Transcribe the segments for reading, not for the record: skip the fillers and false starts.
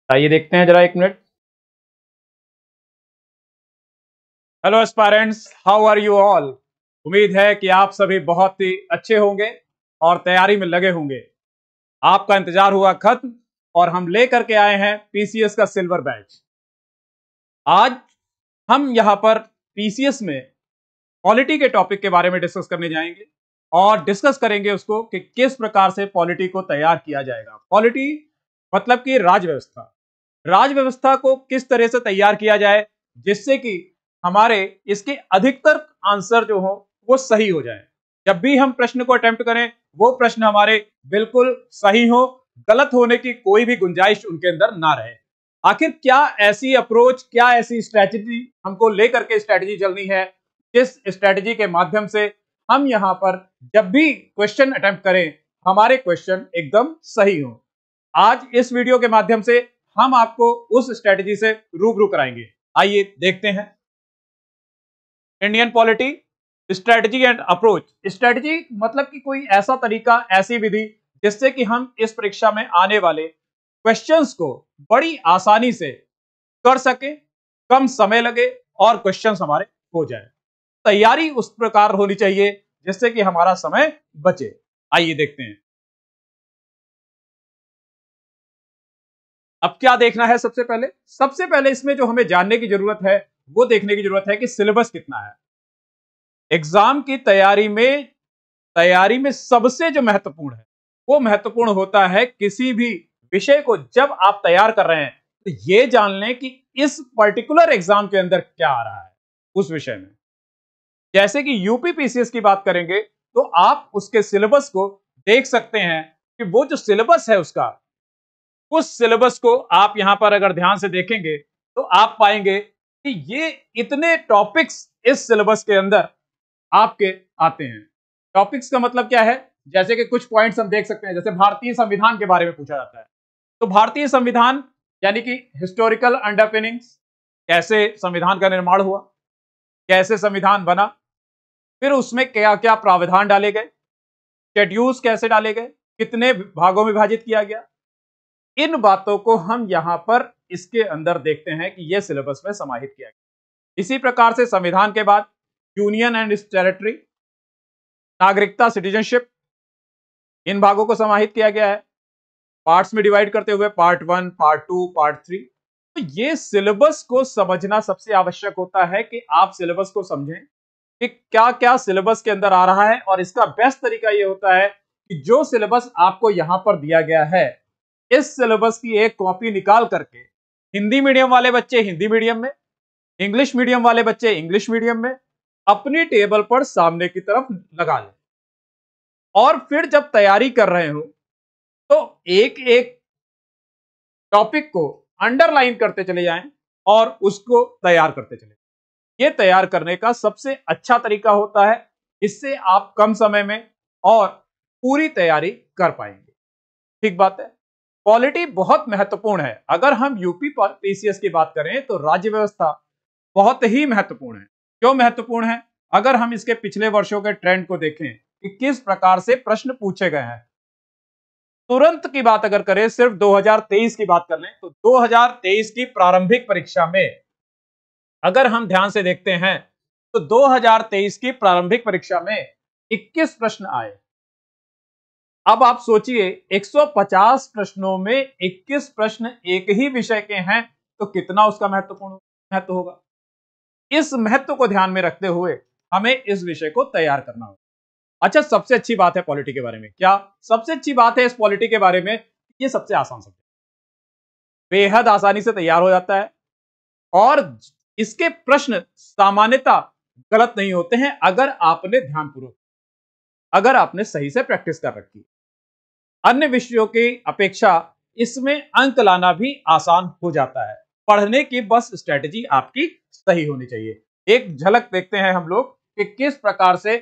आइए देखते हैं जरा एक minute. Hello aspirants, how are you all. उम्मीद है कि आप सभी बहुत ही अच्छे होंगे और तैयारी में लगे होंगे। आपका इंतजार हुआ खत्म और हम लेकर के आए हैं पीसीएस का सिल्वर बैच। आज हम यहां पर पीसीएस में पॉलिटी के टॉपिक के बारे में डिस्कस करने जाएंगे और डिस्कस करेंगे उसको कि किस प्रकार से पॉलिटी को तैयार किया जाएगा। पॉलिटी मतलब कि राजव्यवस्था। राजव्यवस्था को किस तरह से तैयार किया जाए जिससे कि हमारे इसके अधिकतर आंसर जो हो वो सही हो जाए। जब भी हम प्रश्न को अटेम्प्ट करें वो प्रश्न हमारे बिल्कुल सही हो, गलत होने की कोई भी गुंजाइश उनके अंदर ना रहे। आखिर क्या ऐसी अप्रोच, क्या ऐसी स्ट्रैटेजी हमको लेकर के स्ट्रैटेजी चलनी है जिस स्ट्रैटेजी के माध्यम से हम यहां पर जब भी क्वेश्चन अटेम्प्ट करें हमारे क्वेश्चन एकदम सही हो। आज इस वीडियो के माध्यम से हम आपको उस स्ट्रैटेजी से रूबरू कराएंगे। आइए देखते हैं। Indian polity strategy and approach. Strategy मतलब कि कोई ऐसा तरीका, ऐसी विधि जिससे कि हम इस परीक्षा में आने वाले क्वेश्चंस को बड़ी आसानी से कर सके, कम समय लगे और क्वेश्चंस हमारे हो जाए। तैयारी उस प्रकार होनी चाहिए जिससे कि हमारा समय बचे। आइए देखते हैं। अब क्या देखना है? सबसे पहले इसमें जो हमें जानने की जरूरत है वो देखने की जरूरत है कि सिलेबस कितना है। एग्जाम की तैयारी में सबसे जो महत्वपूर्ण है वो महत्वपूर्ण होता है किसी भी विषय को जब आप तैयार कर रहे हैं तो ये जान लें कि इस पर्टिकुलर एग्जाम के अंदर क्या आ रहा है उस विषय में। जैसे कि यूपी पीसीएस की बात करेंगे तो आप उसके सिलेबस को देख सकते हैं कि वो जो सिलेबस है उसका, उस सिलेबस को आप यहां पर अगर ध्यान से देखेंगे तो आप पाएंगे कि ये इतने टॉपिक्स इस सिलेबस के अंदर आपके आते हैं। टॉपिक्स का मतलब क्या है? जैसे कि कुछ पॉइंट्स हम देख सकते हैं, जैसे भारतीय संविधान के बारे में पूछा जाता है तो भारतीय संविधान यानी कि हिस्टोरिकल अंडरपिनिंग्स, कैसे संविधान का निर्माण हुआ, कैसे संविधान बना, फिर उसमें क्या क्या प्रावधान डाले गए, शेड्यूल्स कैसे डाले गए, कितने भागों में विभाजित किया गया। इन बातों को हम यहां पर इसके अंदर देखते हैं कि यह सिलेबस में समाहित किया गया। इसी प्रकार से संविधान के बाद यूनियन एंड इट्स टेरिटरी, नागरिकता सिटीजनशिप, इन भागों को समाहित किया गया है पार्ट्स में डिवाइड करते हुए, पार्ट 1, पार्ट 2, पार्ट 3। तो ये सिलेबस को समझना सबसे आवश्यक होता है कि आप सिलेबस को समझें कि क्या क्या सिलेबस के अंदर आ रहा है। और इसका बेस्ट तरीका यह होता है कि जो सिलेबस आपको यहां पर दिया गया है इस सिलेबस की एक कॉपी निकाल करके हिंदी मीडियम वाले बच्चे हिंदी मीडियम में, इंग्लिश मीडियम वाले बच्चे इंग्लिश मीडियम में अपनी टेबल पर सामने की तरफ लगा लें और फिर जब तैयारी कर रहे हो तो एक एक टॉपिक को अंडरलाइन करते चले जाएं और उसको तैयार करते चले। ये तैयार करने का सबसे अच्छा तरीका होता है, इससे आप कम समय में और पूरी तैयारी कर पाएंगे। ठीक बात है। पॉलिटी बहुत महत्वपूर्ण है। अगर हम यूपी पीसीएस की बात करें तो राज्य व्यवस्था बहुत ही महत्वपूर्ण है। क्यों महत्वपूर्ण है? अगर हम इसके पिछले वर्षों के ट्रेंड को देखें कि किस प्रकार से प्रश्न पूछे गए हैं, तुरंत की बात अगर करें, सिर्फ 2023 की बात कर लें तो 2023 की प्रारंभिक परीक्षा में अगर हम ध्यान से देखते हैं तो 2023 की प्रारंभिक परीक्षा में 21 प्रश्न आए। अब आप सोचिए 150 प्रश्नों में 21 प्रश्न एक ही विषय के हैं तो कितना उसका महत्व होगा। इस महत्व को ध्यान में रखते हुए हमें इस विषय को तैयार करना होगा। अच्छा, सबसे अच्छी बात है पॉलिटी के बारे में, क्या सबसे अच्छी बात है इस पॉलिटी के बारे में? ये सबसे आसान सब्जेक्ट, बेहद आसानी से तैयार हो जाता है और इसके प्रश्न सामान्यतः गलत नहीं होते हैं अगर आपने ध्यानपूर्वक, अगर आपने सही से प्रैक्टिस कर रखी। अन्य विषयों की अपेक्षा इसमें अंक लाना भी आसान हो जाता है। पढ़ने की बस स्ट्रेटेजी आपकी सही होनी चाहिए। एक झलक देखते हैं हम लोग कि किस प्रकार से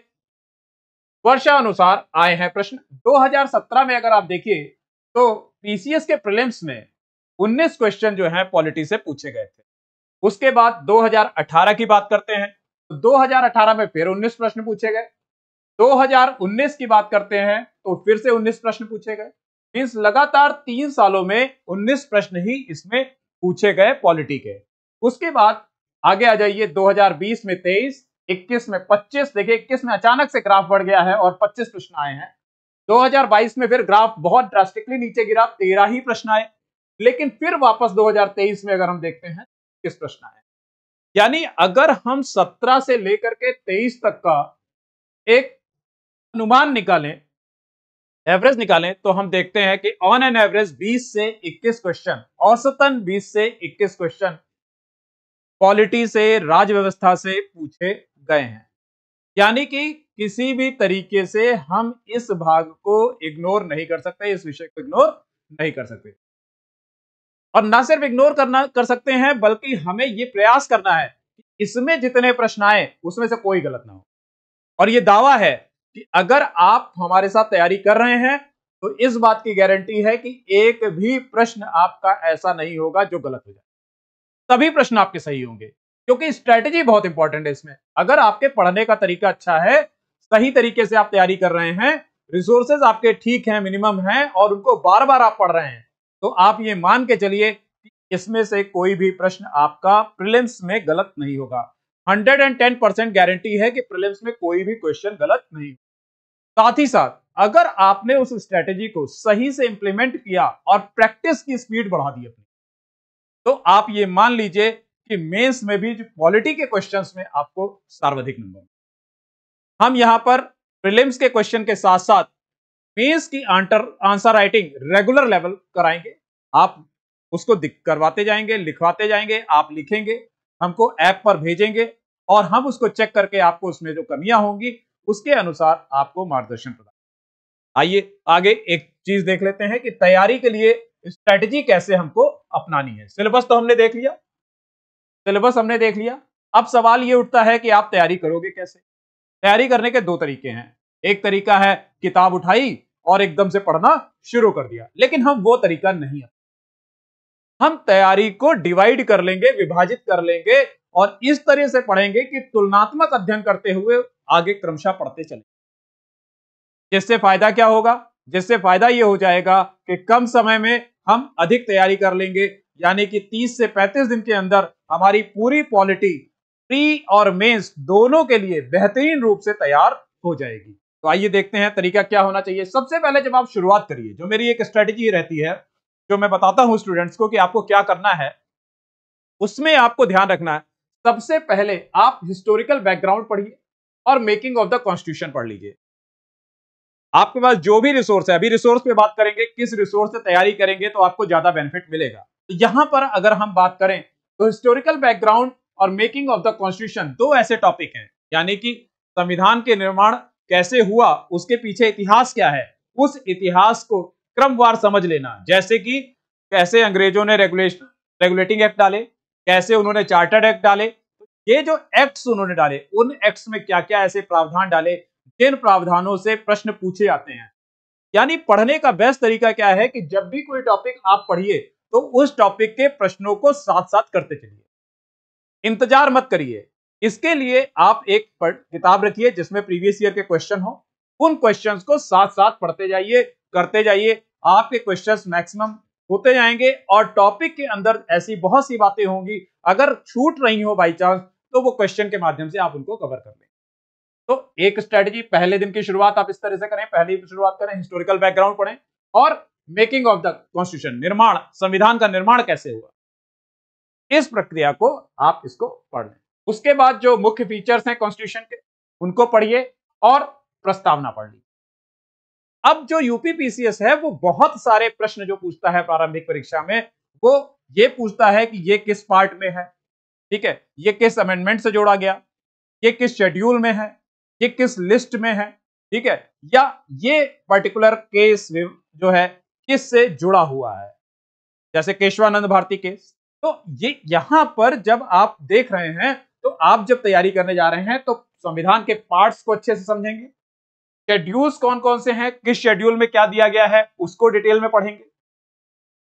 वर्षानुसार आए हैं प्रश्न। 2017 में अगर आप देखिए तो पीसीएस के प्रीलिम्स में 19 क्वेश्चन जो हैं पॉलिटी से पूछे गए थे। उसके बाद 2018 की बात करते हैं तो 2018 में फिर 19 प्रश्न पूछे गए। 2019 की बात करते हैं तो फिर से 19 प्रश्न पूछे गए। मींस लगातार 3 सालों में 19 प्रश्न ही इसमें पूछे गए पॉलिटी के। उसके बाद आगे आ जाइए, 2020 में 23, 21 में 25, देखिए 21 में अचानक से ग्राफ बढ़ गया है और 25 प्रश्न आए हैं। 2022 में फिर ग्राफ बहुत ड्रास्टिकली नीचे गिरा, 13 ही प्रश्न आए, लेकिन फिर वापस 2023 में अगर हम देखते हैं 21 प्रश्न आए। यानी अगर हम 17 से लेकर के 23 तक का एक अनुमान निकालें, एवरेज निकालें, तो हम देखते हैं कि ऑन एन एवरेज 20 से 21 क्वेश्चन, औसतन 20 से 21 क्वेश्चन पॉलिटी से, राज व्यवस्था से पूछे गए हैं। यानी कि किसी भी तरीके से हम इस भाग को इग्नोर नहीं कर सकते, इस विषय को इग्नोर नहीं कर सकते। और ना सिर्फ इग्नोर कर सकते हैं, बल्कि हमें यह प्रयास करना है कि इसमें जितने प्रश्न आए उसमें से कोई गलत ना हो। और यह दावा है कि अगर आप हमारे साथ तैयारी कर रहे हैं तो इस बात की गारंटी है कि एक भी प्रश्न आपका ऐसा नहीं होगा जो गलत हो जाए, सभी प्रश्न आपके सही होंगे, क्योंकि स्ट्रेटेजी बहुत इंपॉर्टेंट है इसमें। अगर आपके पढ़ने का तरीका अच्छा है, सही तरीके से आप तैयारी कर रहे हैं, रिसोर्सेज आपके ठीक हैं, मिनिमम हैं, और उनको बार बार आप पढ़ रहे हैं, तो आप ये मान के चलिए कि इसमें से कोई भी प्रश्न आपका प्रीलिम्स में गलत नहीं होगा। 110% गारंटी है कि प्रीलिम्स में कोई भी क्वेश्चन गलत नहीं होगा। साथ ही साथ अगर आपने उस स्ट्रेटेजी को सही से इंप्लीमेंट किया और प्रैक्टिस की स्पीड बढ़ा दी अपनी, तो आप ये मान लीजिए कि मेंस में भी जो पॉलिटी के क्वेश्चंस में आपको सर्वाधिक नंबर। हम यहां पर प्रीलिम्स के क्वेश्चन के साथ साथ मेंस की आंसर राइटिंग रेगुलर लेवल कराएंगे। आप उसको करवाते जाएंगे, लिखवाते जाएंगे, आप लिखेंगे, हमको ऐप पर भेजेंगे और हम उसको चेक करके आपको उसमें जो कमियां होंगी उसके अनुसार आपको मार्गदर्शन प्रदान। आइए आगे एक चीज देख लेते हैं कि तैयारी के लिए स्ट्रेटेजी कैसे हमको अपनानी है। सिलेबस तो हमने देख लिया, सिलेबस हमने देख लिया। अब सवाल ये उठता है कि आप तैयारी करोगे कैसे। तैयारी करने के दो तरीके हैं। एक तरीका है किताब उठाई और एकदम से पढ़ना शुरू कर दिया, लेकिन हम वो तरीका नहीं है। हम तैयारी को डिवाइड कर लेंगे, विभाजित कर लेंगे और इस तरह से पढ़ेंगे कि तुलनात्मक अध्ययन करते हुए आगे क्रमशः पढ़ते चलें। जिससे फायदा क्या होगा? जिससे फायदा यह हो जाएगा कि कम समय में हम अधिक तैयारी कर लेंगे, यानी कि 30 से 35 दिन के अंदर हमारी पूरी पॉलिटी प्री और मेंस दोनों के लिए बेहतरीन रूप से तैयार हो जाएगी। तो आइए देखते हैं तरीका क्या होना चाहिए। सबसे पहले जब आप शुरुआत करिए, जो मेरी एक स्ट्रेटेजी रहती है, जो मैं बताता हूं स्टूडेंट्स को कि आपको क्या करना है, उसमें आपको ध्यान रखना है। सबसे पहले आप हिस्टोरिकल बैकग्राउंड पढ़िए और मेकिंग ऑफ द कॉन्स्टिट्यूशन पढ़ लीजिए। आपके पास जो भी रिसोर्स है, अभी रिसोर्स पे बात करेंगे, किस रिसोर्स से तैयारी करेंगे तो आपको ज्यादा बेनिफिट मिलेगा। तो यहां पर अगर हम बात करें तो हिस्टोरिकल बैकग्राउंड और मेकिंग ऑफ द कॉन्स्टिट्यूशन दो ऐसे टॉपिक हैं, यानी कि संविधान के निर्माण कैसे हुआ, उसके पीछे इतिहास क्या है, उस इतिहास को क्रमवार समझ लेना। जैसे कि कैसे अंग्रेजों ने रेगुलेटिंग एक्ट डाले, कैसे उन्होंने चार्टर्ड एक्ट डाले, ये जो एक्ट्स उन्होंने डाले, उन एक्ट्स में क्या क्या ऐसे प्रावधान डाले जिन प्रावधानों से प्रश्न पूछे जाते हैं। यानी पढ़ने का बेस्ट तरीका क्या है कि जब भी कोई टॉपिक आप पढ़िए तो उस टॉपिक के प्रश्नों को साथ साथ करते चलिए, इंतजार मत करिए। इसके लिए आप एक किताब रखिए जिसमें प्रीवियस ईयर के क्वेश्चन हो, उन क्वेश्चंस को साथ साथ पढ़ते जाइए, करते जाइए। आपके क्वेश्चंस मैक्सिमम होते जाएंगे और टॉपिक के अंदर ऐसी बहुत सी बातें होंगी, अगर छूट रही हो बाई चांस तो वो क्वेश्चन के माध्यम से आप उनको कवर कर लें। तो एक स्ट्रेटजी, पहले दिन की शुरुआत आप इस तरह से करें, पहली शुरुआत करें, हिस्टोरिकल बैकग्राउंड पढ़ें और मेकिंग ऑफ द कॉन्स्टिट्यूशन, निर्माण, संविधान का निर्माण कैसे हुआ, इस प्रक्रिया को आप इसको पढ़ लें। उसके बाद जो मुख्य फीचर्स हैं कॉन्स्टिट्यूशन के, उनको पढ़िए और प्रस्तावना पढ़ लीजिए। अब जो यूपीपीसीएस है वो बहुत सारे प्रश्न जो पूछता है प्रारंभिक परीक्षा में, वो ये पूछता है कि ये किस पार्ट में है, ठीक है, ये किस अमेंडमेंट से जोड़ा गया, ये किस शेड्यूल में है, ये किस लिस्ट में है, ठीक है, या ये पर्टिकुलर केस जो है किससे जुड़ा हुआ है, जैसे केशवानंद भारती केस। तो ये यहां पर जब आप देख रहे हैं तो आप जब तैयारी करने जा रहे हैं तो संविधान के पार्ट्स को अच्छे से समझेंगे, शेड्यूल्स कौन कौन से हैं, किस शेड्यूल में क्या दिया गया है उसको डिटेल में पढ़ेंगे,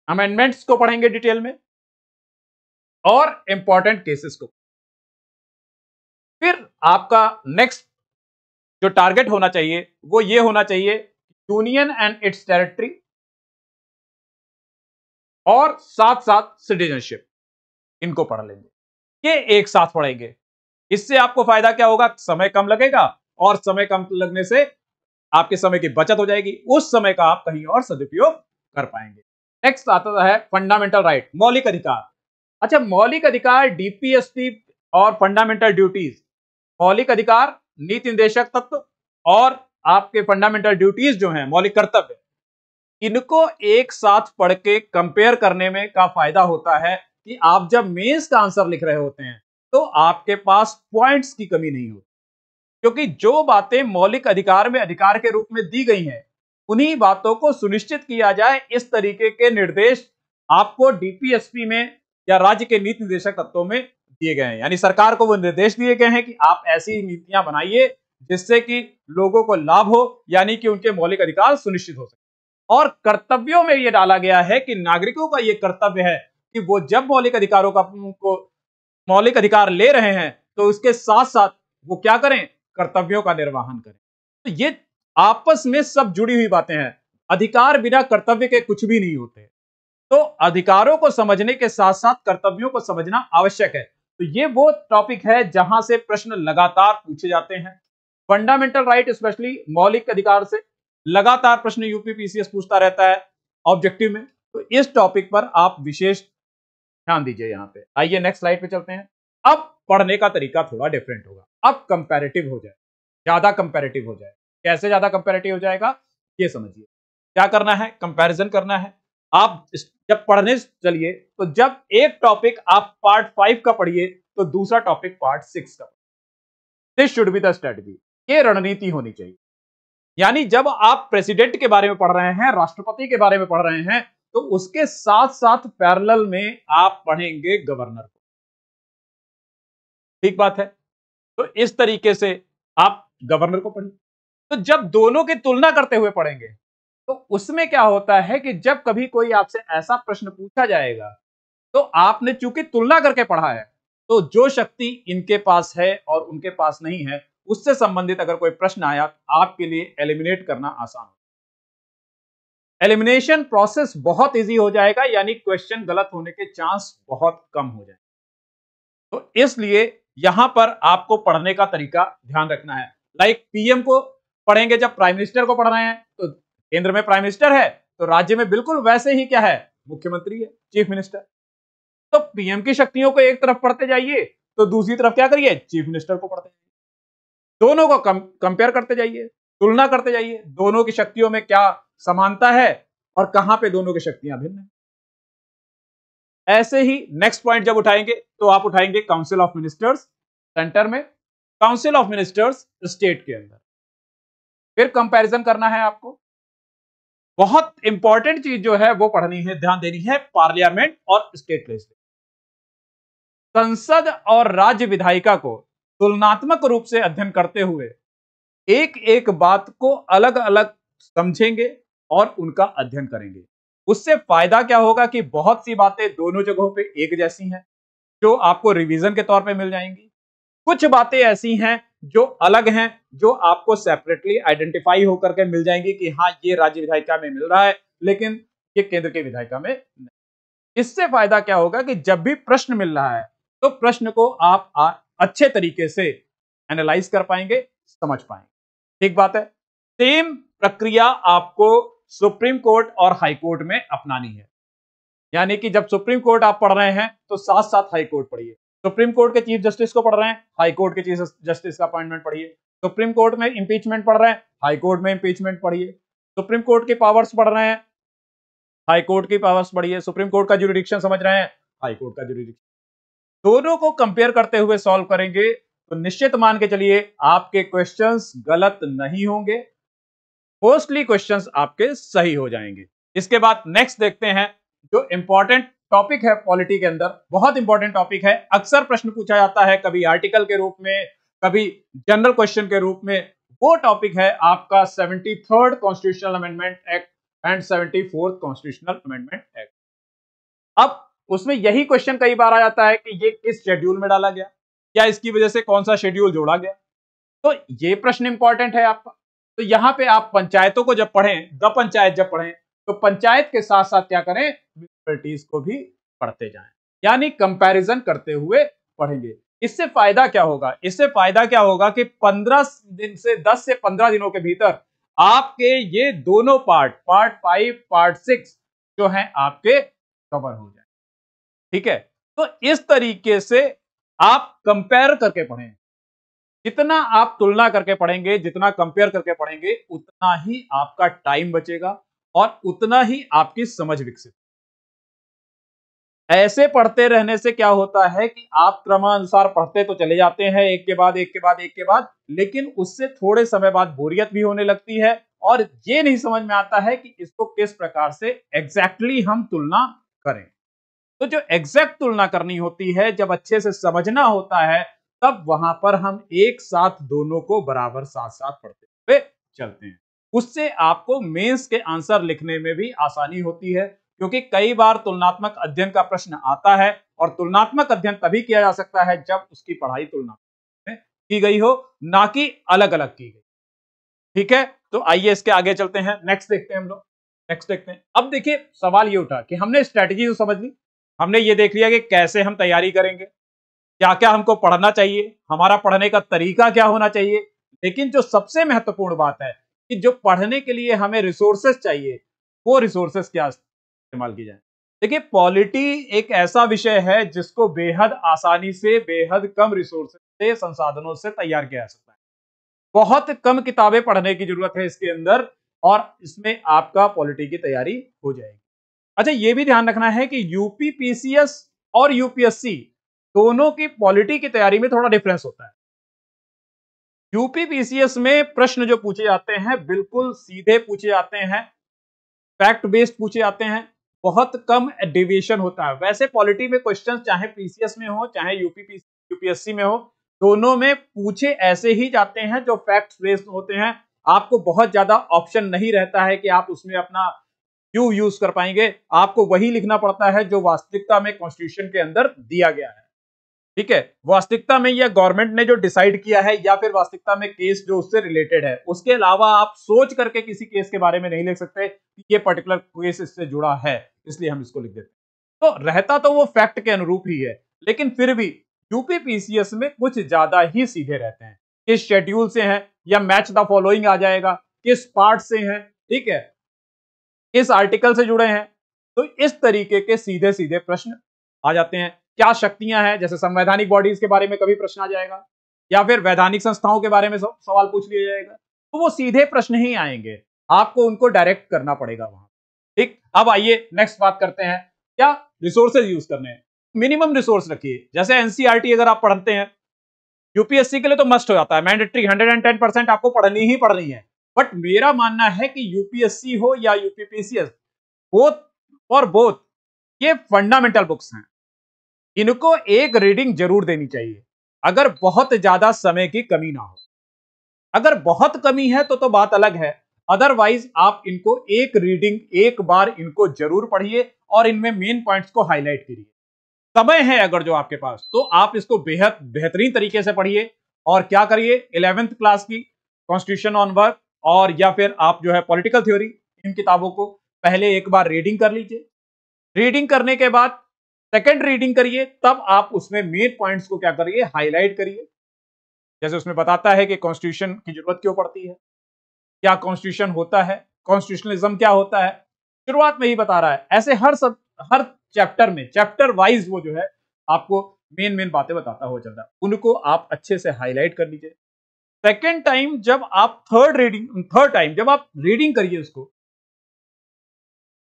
अमेंडमेंट्स को पढ़ेंगे डिटेल में और इंपॉर्टेंट केसेस को। फिर आपका नेक्स्ट जो टारगेट होना चाहिए वो ये होना चाहिए, यूनियन एंड इट्स टेरिटरी, और साथ साथ सिटीजनशिप, इनको पढ़ लेंगे। ये एक साथ पढ़ेंगे, इससे आपको फायदा क्या होगा, समय कम लगेगा और समय कम लगने से आपके समय की बचत हो जाएगी, उस समय का आप कहीं और सदुपयोग कर पाएंगे। नेक्स्ट आता है फंडामेंटल राइट, मौलिक अधिकार। अच्छा, मौलिक अधिकार, डीपीएसपी और फंडामेंटल ड्यूटीज, मौलिक अधिकार, नीति निर्देशक तत्व और आपके फंडामेंटल ड्यूटीज जो हैं, मौलिक कर्तव्य, इनको एक साथ पढ़ के कंपेयर करने में का फायदा होता है कि आप जब मेंस का आंसर लिख रहे होते हैं तो आपके पास पॉइंट्स की कमी नहीं होती, क्योंकि जो बातें मौलिक अधिकार में अधिकार के रूप में दी गई हैं, उन्हीं बातों को सुनिश्चित किया जाए, इस तरीके के निर्देश आपको डीपीएसपी में या राज्य के नीति निर्देशक तत्वों में दिए गए हैं। यानी सरकार को वो निर्देश दिए गए हैं कि आप ऐसी नीतियां बनाइए जिससे कि लोगों को लाभ हो, यानी कि उनके मौलिक अधिकार सुनिश्चित हो सके। और कर्तव्यों में यह डाला गया है कि नागरिकों का यह कर्तव्य है कि वो जब मौलिक अधिकारों को मौलिक अधिकार ले रहे हैं तो उसके साथ साथ वो क्या करें, कर्तव्यों का निर्वहन करें। तो ये आपस में सब जुड़ी हुई बातें हैं, अधिकार बिना कर्तव्य के कुछ भी नहीं होते। तो अधिकारों को समझने के साथ साथ कर्तव्यों को समझना आवश्यक है। तो ये वो टॉपिक है जहां से प्रश्न लगातार पूछे जाते हैं। फंडामेंटल राइट स्पेशली मौलिक अधिकार से लगातार प्रश्न यूपी पीसीएस पूछता रहता है ऑब्जेक्टिव में, तो इस टॉपिक पर आप विशेष ध्यान दीजिए। यहां पे आइए नेक्स्ट स्लाइड पे चलते हैं। अब पढ़ने का तरीका थोड़ा डिफरेंट होगा, अब कंपैरेटिव हो जाए, ज्यादा कंपैरेटिव हो जाए। कैसे ज्यादा कंपैरेटिव हो जाएगा, ये समझिए। क्या करना है, कंपैरिजन करना है। आप जब पढ़ने चलिए तो जब एक टॉपिक आप पार्ट 5 का पढ़िए तो दूसरा टॉपिक पार्ट 6 का। This should be the strategy, ये रणनीति होनी चाहिए। यानी जब आप प्रेसिडेंट के बारे में पढ़ रहे हैं, राष्ट्रपति के बारे में पढ़ रहे हैं, तो उसके साथ साथ पैरेलल में आप पढ़ेंगे गवर्नर को। ठीक बात है, तो इस तरीके से आप गवर्नर को पढ़िए। तो जब दोनों की तुलना करते हुए पढ़ेंगे तो उसमें क्या होता है कि जब कभी कोई आपसे ऐसा प्रश्न पूछा जाएगा तो आपने चूंकि तुलना करके पढ़ा है, तो जो शक्ति इनके पास है और उनके पास नहीं है, उससे संबंधित अगर कोई प्रश्न आया आपके लिए एलिमिनेट करना आसान हो, एलिमिनेशन प्रोसेस बहुत इजी हो जाएगा, यानी क्वेश्चन गलत होने के चांस बहुत कम हो जाएंगे। तो इसलिए यहां पर आपको पढ़ने का तरीका ध्यान रखना है। लाइक पीएम को पढ़ेंगे, जब प्राइम मिनिस्टर को पढ़ रहे हैं तो केंद्र में प्राइम मिनिस्टर है, तो राज्य में बिल्कुल वैसे ही क्या है, मुख्यमंत्री है, चीफ मिनिस्टर। तो पीएम की शक्तियों को एक तरफ पढ़ते जाइए तो दूसरी तरफ क्या करिए, चीफ मिनिस्टर को पढ़ते जाइए। दोनों को कंपेयर करते जाइए, तुलना करते जाइए, दोनों की शक्तियों में क्या समानता है और कहां पे दोनों की शक्तियां भिन्न है। ऐसे ही नेक्स्ट पॉइंट जब उठाएंगे तो आप उठाएंगे काउंसिल ऑफ मिनिस्टर्स सेंटर में, काउंसिल ऑफ मिनिस्टर्स स्टेट के अंदर। फिर कंपैरिजन करना है आपको। बहुत इंपॉर्टेंट चीज जो है वो पढ़नी है, ध्यान देनी है, पार्लियामेंट और स्टेट लेजिस्लेचर। संसद और राज्य विधायिका को तुलनात्मक रूप से अध्ययन करते हुए एक एक बात को अलग अलग समझेंगे और उनका अध्ययन करेंगे। उससे फायदा क्या होगा कि बहुत सी बातें दोनों जगहों पे एक जैसी हैं जो आपको रिवीजन के तौर पे मिल जाएंगी। कुछ बातें ऐसी हैं जो अलग हैं, जो आपको सेपरेटली आइडेंटिफाई होकर के मिल जाएंगी कि हाँ ये राज्य विधायिका में मिल रहा है लेकिन ये केंद्र के विधायिका में नहीं। इससे फायदा क्या होगा कि जब भी प्रश्न मिल रहा है तो प्रश्न को आप अच्छे तरीके से एनालाइज कर पाएंगे, समझ पाएंगे। ठीक बात है। सेम प्रक्रिया आपको सुप्रीम कोर्ट और हाई कोर्ट में अपनानी है। यानी कि जब सुप्रीम कोर्ट आप पढ़ रहे हैं तो साथ साथ हाई कोर्ट पढ़िए। सुप्रीम कोर्ट के चीफ जस्टिस को पढ़ रहे हैं, हाई कोर्ट के चीफ जस्टिस का अपॉइंटमेंट पढ़िए। सुप्रीम कोर्ट में इंपीचमेंट पढ़ रहे हैं, हाई कोर्ट में इंपीचमेंट पढ़िए। सुप्रीम कोर्ट की पावर्स पढ़ रहे हैं, हाई कोर्ट की पावर्स पढ़िए। सुप्रीम कोर्ट का ज्यूरिडिक्शन समझ रहे हैं, हाई कोर्ट का ज्यूरिडिक्शन। दोनों को कंपेयर करते हुए सॉल्व करेंगे तो निश्चित मान के चलिए आपके क्वेश्चंस गलत नहीं होंगे, मोस्टली क्वेश्चंस आपके सही हो जाएंगे। इसके बाद नेक्स्ट देखते हैं जो इंपॉर्टेंट टॉपिक है पॉलिटी के अंदर, बहुत इंपॉर्टेंट टॉपिक है, अक्सर प्रश्न पूछा जाता है, कभी आर्टिकल के रूप में, कभी जनरल क्वेश्चन के रूप में। वो टॉपिक है आपका 73rd constitutional amendment act and 74th constitutional amendment act. अब उसमें यही क्वेश्चन कई बार आ जाता है कि ये किस शेड्यूल में डाला गया, या इसकी वजह से कौन सा शेड्यूल जोड़ा गया। तो ये प्रश्न इंपॉर्टेंट है आपका। तो यहां पे आप पंचायतों को जब पढ़ें, द पंचायत जब पढ़ें, तो पंचायत के साथ साथ क्या करें, डिफिकल्टीज को भी पढ़ते जाएं, यानी कंपैरिजन करते हुए पढ़ेंगे। इससे फायदा क्या होगा? इससे फायदा क्या होगा कि 15 दिन से 10 से 15 दिनों के भीतर आपके ये दोनों पार्ट 5, पार्ट 6 जो है आपके कवर हो जाए। ठीक है, तो इस तरीके से आप कंपेयर करके पढ़ें। जितना आप तुलना करके पढ़ेंगे, जितना कंपेयर करके पढ़ेंगे, उतना ही आपका टाइम बचेगा और उतना ही आपकी समझ विकसित। ऐसे पढ़ते रहने से क्या होता है कि आप क्रमानुसार पढ़ते तो चले जाते हैं, एक के बाद एक के बाद एक के बाद, लेकिन उससे थोड़े समय बाद बोरियत भी होने लगती है और ये नहीं समझ में आता है कि इसको किस प्रकार से एग्जैक्टली हम तुलना करें। तो जो एग्जैक्ट तुलना करनी होती है, जब अच्छे से समझना होता है, तब वहां पर हम एक साथ दोनों को बराबर साथ साथ पढ़ते हुए चलते हैं। उससे आपको मेंस के आंसर लिखने में भी आसानी होती है, क्योंकि कई बार तुलनात्मक अध्ययन का प्रश्न आता है और तुलनात्मक अध्ययन तभी किया जा सकता है जब उसकी पढ़ाई तुलना में की गई हो, ना कि अलग अलग की गई। ठीक है, तो आइए इसके आगे चलते हैं। नेक्स्ट देखते हैं हम लोग। नेक्स्ट देखते हैं। अब देखिए सवाल ये उठा कि हमने स्ट्रेटजी तो समझ ली, हमने ये देख लिया कि कैसे हम तैयारी करेंगे, क्या क्या हमको पढ़ना चाहिए, हमारा पढ़ने का तरीका क्या होना चाहिए, लेकिन जो सबसे महत्वपूर्ण बात है कि जो पढ़ने के लिए हमें रिसोर्सेस चाहिए, वो रिसोर्सेस क्या इस्तेमाल की जाए। देखिए पॉलिटी एक ऐसा विषय है जिसको बेहद आसानी से, बेहद कम रिसोर्सेस से, संसाधनों से तैयार किया जा सकता है। बहुत कम किताबें पढ़ने की जरूरत है इसके अंदर और इसमें आपका पॉलिटी की तैयारी हो जाएगी। अच्छा, ये भी ध्यान रखना है कि यूपीपीसीएस और यूपीएससी दोनों की पॉलिटी की तैयारी में थोड़ा डिफरेंस होता है। यूपीपीसीएस में प्रश्न जो पूछे जाते हैं बिल्कुल सीधे पूछे जाते हैं, फैक्ट बेस्ड पूछे जाते हैं, बहुत कम डेविएशन होता है। वैसे पॉलिटी में क्वेश्चंस चाहे पीसीएस में हो चाहे यूपीएससी में हो, दोनों में पूछे ऐसे ही जाते हैं जो फैक्ट बेस्ड होते हैं। आपको बहुत ज्यादा ऑप्शन नहीं रहता है कि आप उसमें अपना क्यों यूज कर पाएंगे, आपको वही लिखना पड़ता है जो वास्तविकता में कॉन्स्टिट्यूशन के अंदर दिया गया है। ठीक है, वास्तविकता में या गवर्नमेंट ने जो डिसाइड किया है या फिर वास्तविकता में केस जो उससे रिलेटेड है, उसके अलावा आप सोच करके किसी केस के बारे में नहीं लिख सकते कि ये पर्टिकुलर केस इससे जुड़ा है, इसलिए हम इसको लिख देते हैं। तो रहता तो वो फैक्ट के अनुरूप ही है, लेकिन फिर भी यूपीपीसीएस में कुछ ज्यादा ही सीधे रहते हैं। किस शेड्यूल से हैं या मैच द फॉलोइंग आ जाएगा, किस पार्ट से हैं, ठीक है, किस आर्टिकल से जुड़े हैं। तो इस तरीके के सीधे सीधे प्रश्न आ जाते हैं। क्या शक्तियां हैं, जैसे संवैधानिक बॉडीज के बारे में कभी प्रश्न आ जाएगा या फिर वैधानिक संस्थाओं के बारे में सवाल पूछ लिया जाएगा, तो वो सीधे प्रश्न ही आएंगे, आपको उनको डायरेक्ट करना पड़ेगा वहां। ठीक, अब आइए नेक्स्ट बात करते हैं, क्या रिसोर्सेज यूज करने हैं। मिनिमम रिसोर्स रखिए। जैसे एनसीईआरटी अगर आप पढ़ते हैं, यूपीएससी के लिए तो मस्ट हो जाता है, मैंडेटरी 110% आपको पढ़नी ही पढ़नी है। बट मेरा मानना है कि यूपीएससी हो या यूपीपीसीएस, बोथ और बोथ ये फंडामेंटल बुक्स हैं, इनको एक रीडिंग जरूर देनी चाहिए, अगर बहुत ज्यादा समय की कमी ना हो। अगर बहुत कमी है तो बात अलग है, अदरवाइज आप इनको एक रीडिंग एक बार इनको जरूर पढ़िए और इनमें मेन पॉइंट्स को हाईलाइट करिए। समय है अगर जो आपके पास, तो आप इसको बेहद बेहतरीन तरीके से पढ़िए और क्या करिए, 11th क्लास की कॉन्स्टिट्यूशन ऑन वर्क और या फिर आप जो है पॉलिटिकल थ्योरी, इन किताबों को पहले एक बार रीडिंग कर लीजिए। रीडिंग करने के बाद सेकंड रीडिंग करिए, तब आप उसमें मेन पॉइंट्स को क्या करिए, हाईलाइट करिए। जैसे उसमें बताता है कि कॉन्स्टिट्यूशन की जरूरत क्यों पड़ती है, क्या कॉन्स्टिट्यूशन होता है, कॉन्स्टिट्यूशनलिज्म क्या होता है, शुरुआत में ही बता रहा है। ऐसे हर चैप्टर में, चैप्टर वाइज वो जो है आपको मेन मेन बातें बताता हो चलता है, उनको आप अच्छे से हाईलाइट कर लीजिए। सेकेंड टाइम जब आप थर्ड टाइम जब आप रीडिंग करिए उसको,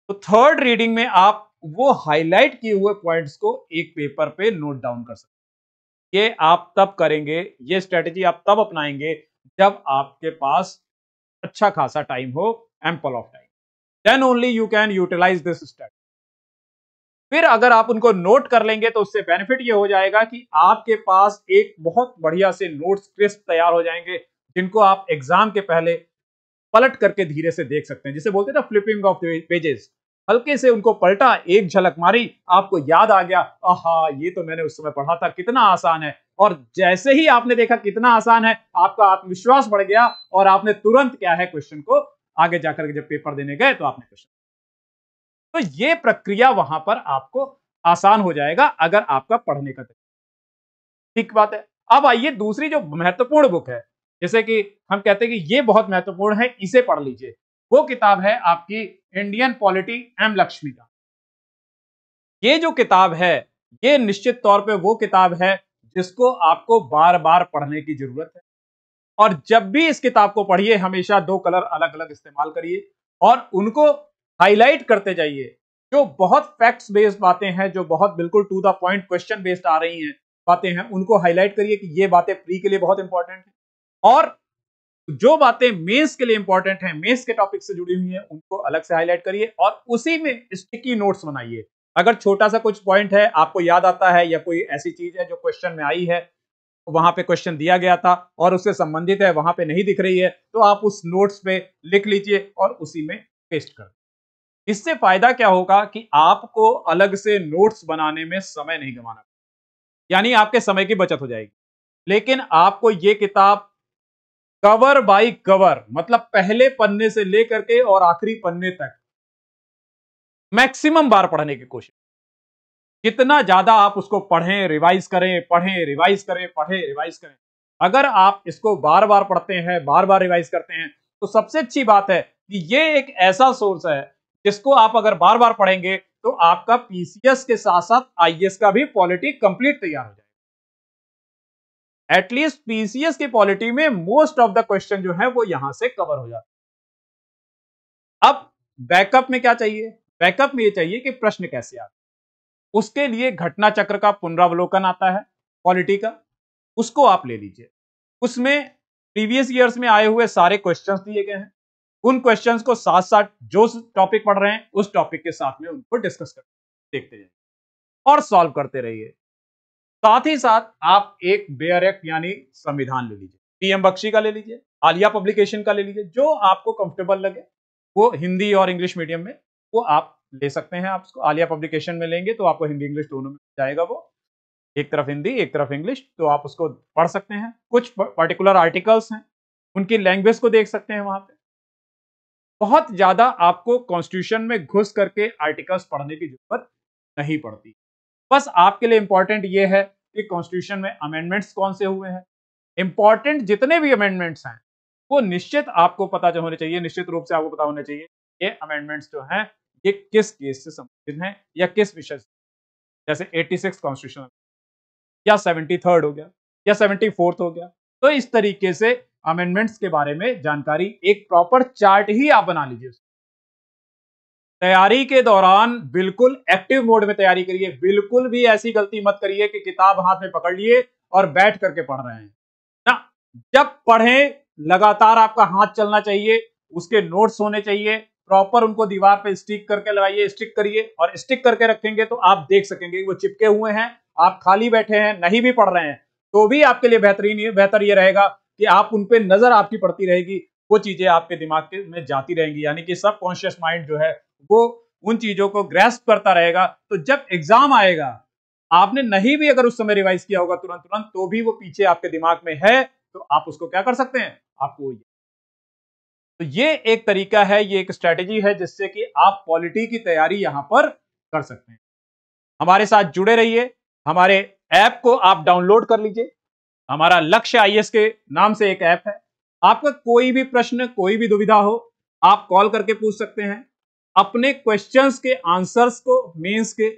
तो थर्ड रीडिंग में आप वो हाईलाइट किए हुए पॉइंट्स को एक पेपर पे नोट डाउन कर सकते हैं। ये आप तब करेंगे, ये स्ट्रेटेजी आप तब अपनाएंगे जब आपके पास अच्छा खासा टाइम हो, ample of time, then only you can utilize this strategy. फिर अगर आप उनको नोट कर लेंगे तो उससे बेनिफिट ये हो जाएगा कि आपके पास एक बहुत बढ़िया से नोट्स क्रिस्प तैयार हो जाएंगे, जिनको आप एग्जाम के पहले पलट करके धीरे से देख सकते हैं। जिसे बोलते हैं ना फ्लिपिंग ऑफ पेजेस, हल्के से उनको पलटा, एक झलक मारी, आपको याद आ गया, आहा ये तो मैंने उस समय पढ़ा था, कितना आसान है। और जैसे ही आपने देखा कितना आसान है, आपका आत्मविश्वास बढ़ गया और आपने तुरंत क्या है क्वेश्चन को आगे जाकर के जब पेपर देने गए तो आपने क्वेश्चन तो ये प्रक्रिया वहां पर आपको आसान हो जाएगा अगर आपका पढ़ने का तरीका ठीक बात है। अब आइए दूसरी जो महत्वपूर्ण बुक है, जैसे कि हम कहते हैं कि ये बहुत महत्वपूर्ण है, इसे पढ़ लीजिए, वो किताब है आपकी इंडियन पॉलिटी एम लक्ष्मी का। ये जो किताब है, ये निश्चित तौर पे वो किताब है जिसको आपको बार बार पढ़ने की जरूरत है। और जब भी इस किताब को पढ़िए हमेशा दो कलर अलग अलग इस्तेमाल करिए और उनको हाईलाइट करते जाइए। जो बहुत फैक्ट्स बेस्ड बातें हैं, जो बहुत बिल्कुल to the point question based आ रही हैं बातें हैं, उनको हाईलाइट करिए कि ये बातें प्री के लिए बहुत इंपॉर्टेंट है। और जो बातें मेंस के लिए इंपॉर्टेंट है, मेंस के टॉपिक से जुड़ी हुई हैं, उनको अलग से हाईलाइट करिए और उसी में स्टिकी नोट्स बनाइए। अगर छोटा सा कुछ पॉइंट है आपको याद आता है या कोई ऐसी चीज है जो क्वेश्चन में आई है, वहां पे क्वेश्चन दिया गया था और उससे संबंधित है, वहां पे नहीं दिख रही है, तो आप उस नोट्स पे लिख लीजिए और उसी में पेस्ट कर। इससे फायदा क्या होगा कि आपको अलग से नोट्स बनाने में समय नहीं गंवाना, यानी आपके समय की बचत हो जाएगी। लेकिन आपको यह किताब कवर बाय कवर, मतलब पहले पन्ने से लेकर के और आखिरी पन्ने तक मैक्सिमम बार पढ़ने की कोशिश। जितना ज्यादा आप उसको पढ़ें, रिवाइज करें, पढ़ें, रिवाइज करें, पढ़ें, रिवाइज करें। अगर आप इसको बार बार पढ़ते हैं, बार बार रिवाइज करते हैं, तो सबसे अच्छी बात है कि ये एक ऐसा सोर्स है जिसको आप अगर बार बार पढ़ेंगे तो आपका पीसीएस के साथ साथ आईएएस का भी पॉलिटी कंप्लीट तैयार हो जाएगा। एटलीस्ट पीसीएस की पॉलिटी में मोस्ट ऑफ द क्वेश्चन जो है वो यहां से कवर हो जाते हैं। अब बैकअप में क्या चाहिए? बैकअप में ये चाहिए कि प्रश्न कैसे आते, उसके लिए घटना चक्र का पुनरावलोकन आता है पॉलिटी का, उसको आप ले लीजिए। उसमें प्रीवियस ईयर्स में आए हुए सारे क्वेश्चंस दिए गए हैं, उन क्वेश्चंस को साथ साथ जो टॉपिक पढ़ रहे हैं उस टॉपिक के साथ में उनको डिस्कस करते देखते जाइए और सॉल्व करते रहिए। साथ ही साथ आप एक बेयर एक्ट यानी संविधान ले लीजिए, टीएम बख्शी का ले लीजिए, आलिया पब्लिकेशन का ले लीजिए, जो आपको कंफर्टेबल लगे। वो हिंदी और इंग्लिश मीडियम में वो आप ले सकते हैं। आप उसको आलिया पब्लिकेशन में लेंगे तो आपको हिंदी इंग्लिश दोनों में जाएगा, वो एक तरफ हिंदी एक तरफ इंग्लिश, तो आप उसको पढ़ सकते हैं। कुछ पर्टिकुलर आर्टिकल्स हैं, उनकी लैंग्वेज को देख सकते हैं वहां पे। बहुत ज्यादा आपको कॉन्स्टिट्यूशन में घुस करके आर्टिकल्स पढ़ने की जरूरत नहीं पड़ती। बस आपके लिए इंपॉर्टेंट ये है कि कॉन्स्टिट्यूशन में अमेंडमेंट्स कौन से हुए हैं, इंपॉर्टेंट जितने भी अमेंडमेंट्स हैं वो निश्चित आपको पता होने चाहिए, निश्चित रूप से आपको पता होना चाहिए ये अमेंडमेंट्स जो हैं ये किस केस से संबंधित हैं या किस विषय से। जैसे 86 कॉन्स्टिट्यूशन या 73rd हो गया या 74th हो गया। तो इस तरीके से अमेंडमेंट्स के बारे में जानकारी, एक प्रॉपर चार्ट ही आप बना लीजिए। तैयारी के दौरान बिल्कुल एक्टिव मोड में तैयारी करिए, बिल्कुल भी ऐसी गलती मत करिए कि किताब हाथ में पकड़ लिए और बैठ करके पढ़ रहे हैं ना। जब पढ़ें लगातार आपका हाथ चलना चाहिए, उसके नोट्स होने चाहिए, प्रॉपर उनको दीवार पे स्टिक करके लगाइए, स्टिक करिए और स्टिक करके रखेंगे तो आप देख सकेंगे वो चिपके हुए हैं। आप खाली बैठे हैं, नहीं भी पढ़ रहे हैं, तो भी आपके लिए बेहतर ये रहेगा कि आप उन पे नजर आपकी पड़ती रहेगी, वो चीजें आपके दिमाग में जाती रहेंगी, यानी कि सबकॉन्शियस माइंड जो है वो उन चीजों को ग्रैस्प करता रहेगा। तो जब एग्जाम आएगा, आपने नहीं भी अगर उस समय रिवाइज किया होगा तुरंत तुरंत, तो भी वो पीछे आपके दिमाग में है, तो आप उसको क्या कर सकते हैं, आपको। तो ये एक तरीका है, ये एक स्ट्रेटेजी है जिससे कि आप पॉलिटी की तैयारी यहां पर कर सकते हैं। हमारे साथ जुड़े रहिए, हमारे ऐप को आप डाउनलोड कर लीजिए। हमारा लक्ष्य आईएएस के नाम से एक ऐप है। आपका कोई भी प्रश्न, कोई भी दुविधा हो, आप कॉल करके पूछ सकते हैं। अपने क्वेश्चंस के आंसर्स को, मेंस के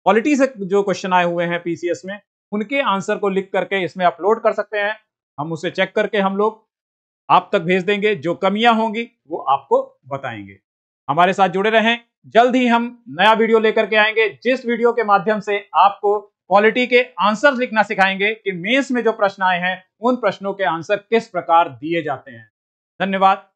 पॉलिटी से जो क्वेश्चन आए हुए हैं पीसीएस में, उनके आंसर को लिख करके इसमें अपलोड कर सकते हैं। हम उसे चेक करके हम लोग आप तक भेज देंगे, जो कमियां होंगी वो आपको बताएंगे। हमारे साथ जुड़े रहें, जल्द ही हम नया वीडियो लेकर के आएंगे, जिस वीडियो के माध्यम से आपको पॉलिटी के आंसर्स लिखना सिखाएंगे कि मेंस में जो प्रश्न आए हैं उन प्रश्नों के आंसर किस प्रकार दिए जाते हैं। धन्यवाद।